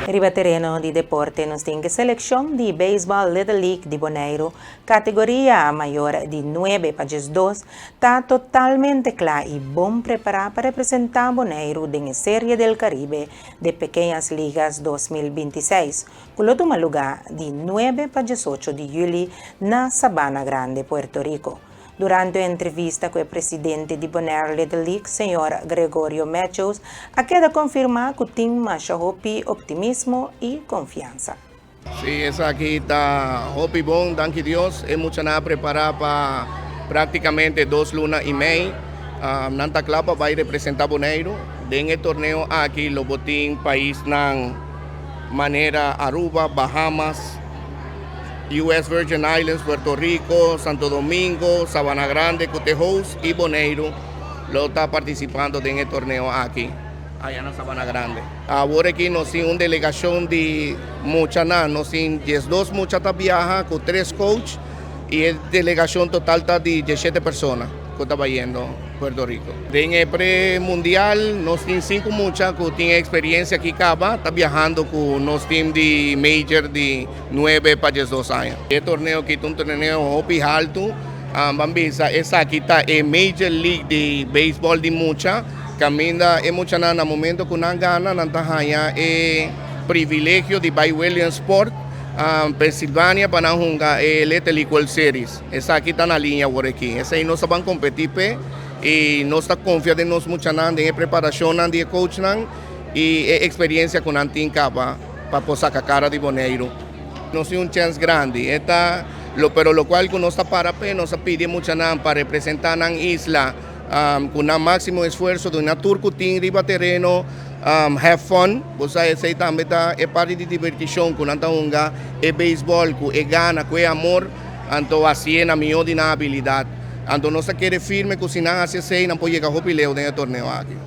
Ribaterreno di Deporte nos tiene selección de Béisbol Little League de Bonaire, categoría mayor de 9 países 2, está totalmente clara y bom preparada para representar Bonaire en la Serie del Caribe de Pequeñas Ligas 2026, que lo toma lugar de 9 a 18 de julio na Sabana Grande, Puerto Rico. Durante una entrevista con el presidente de Bonaire Little League, señor Gregorio Matthews, queda confirmar que tiene más optimismo y confianza. Sí, esa aquí está hopi bon, danke Dios, es mucha nada preparada para prácticamente 2 lunas y media. Nanta Clapa va a representar Bonaire. En el torneo aquí, los botín país nan manera Aruba, Bahamas, US Virgin Islands, Puerto Rico, Santo Domingo, Sabana Grande, Cotejos y Bonaire lo está participando en el torneo aquí, allá en Sabana Grande. Ahora aquí nos tiene una delegación de muchas, nos tiene 12 muchachas viajas con 3 coaches y es delegación total está de 17 personas que está yendo a Puerto Rico. En el pre-mundial nos tiene 5 muchachos que tienen experiencia aquí acá, está viajando con nos tiene de major de 9 para 12 años. El torneo aquí es un torneo hopi alto, bambisa, esa aquí está en Major League de béisbol de mucha, camina es mucha nada en el momento que una gana, nanta es privilegio de Bay Williams Sport, Pensilvania para jugar el Little League World Series. Esa aquí está en la línea por aquí. Esa ahí no se van a competir y no está confiado en nos mucha nada de preparación de coach y experiencia con Antin Capa para posar cara de Bonaire. No es un chance grande. Pero lo cual que no está para no se pide mucha nada para representar a isla con un máximo esfuerzo de una tour que Ribaterreno. Have fun, você esse também é parte de divertição, com anta unga é beisebol, com é gana, com é amor, então assim é na minha habilidade. Então nós queremos firme que se não assim não pode chegar ao pileu dentro do torneio aqui.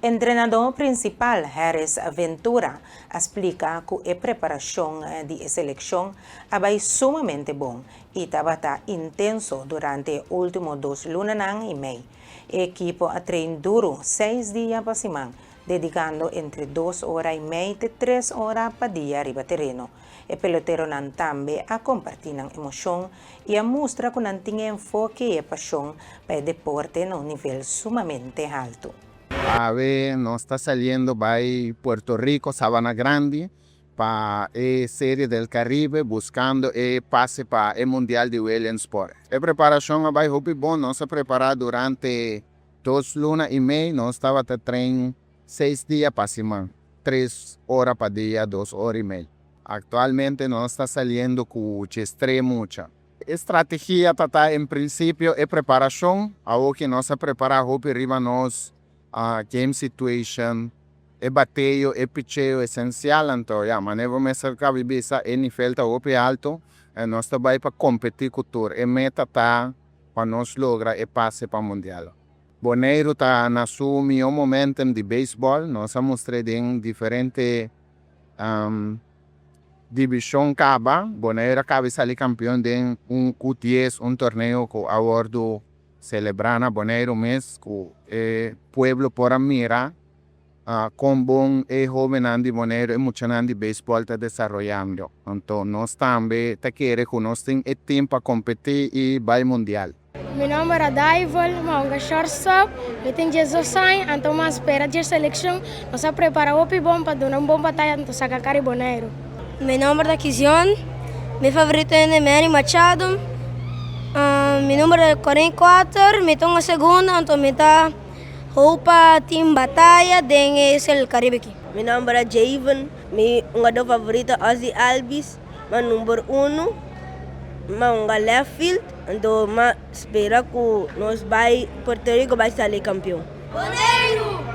Entrenador principal Harris Ventura explica que a preparação de seleção é sumamente bom e estava intenso durante os últimos 2 lunas e meio. O equipo treina duro 6 dias por semana, dedicando entre 2 horas y media y 3 horas para día arriba terreno. El pelotero también a compartir emoción y a mostrar que tiene enfoque y pasión para el deporte en un nivel sumamente alto. A ver, nos está saliendo para Puerto Rico, Sabana Grande, para la Serie del Caribe, buscando el pase para el Mundial de Williamsport. La preparación va hopi bon, nos se prepara durante 2 lunas y media, nos estaba tren 6 días para semana, 3 horas para día, 2 horas y media. Actualmente no está saliendo con mucha. Estrategia está en principio es preparación, algo que no se prepara hopi arriba nos game situation, el bateo, el picheo esencial, entonces ya, manejo me cerca vivisa en nivel hopi alto, no está para competir con tour, el meta está para nos logra el pase para mundial. Bonaire está en su mejor momento de béisbol, nos ha mostrado en diferentes divisiones. Bonaire acaba de salir campeón de un Q10, un torneo que abordo celebrando Bonaire mes, que el pueblo por mira, con bon joven de Bonaire y mucho de béisbol está desarrollando. Entonces, nos también te quiere que nos tenga el tiempo para competir y va al mundial. Meu nome é Daival, uma shortstop, eu tenho 16 anos, então uma espera de seleção, nós preparamos o bom para dar uma boa batalha no Sacacari Bonaire. Meu nome é Kizion, meu favorito é Manny Machado, meu número é 44, me estou na segunda, então me está roupa team batalha dentro do Caribe aqui. Meu nome é Javen, meu jogador favorito é Ozzy Albies, meu número 1. Mas left field, então espera que nós Puerto Rico vai sair campeão. Bonaire!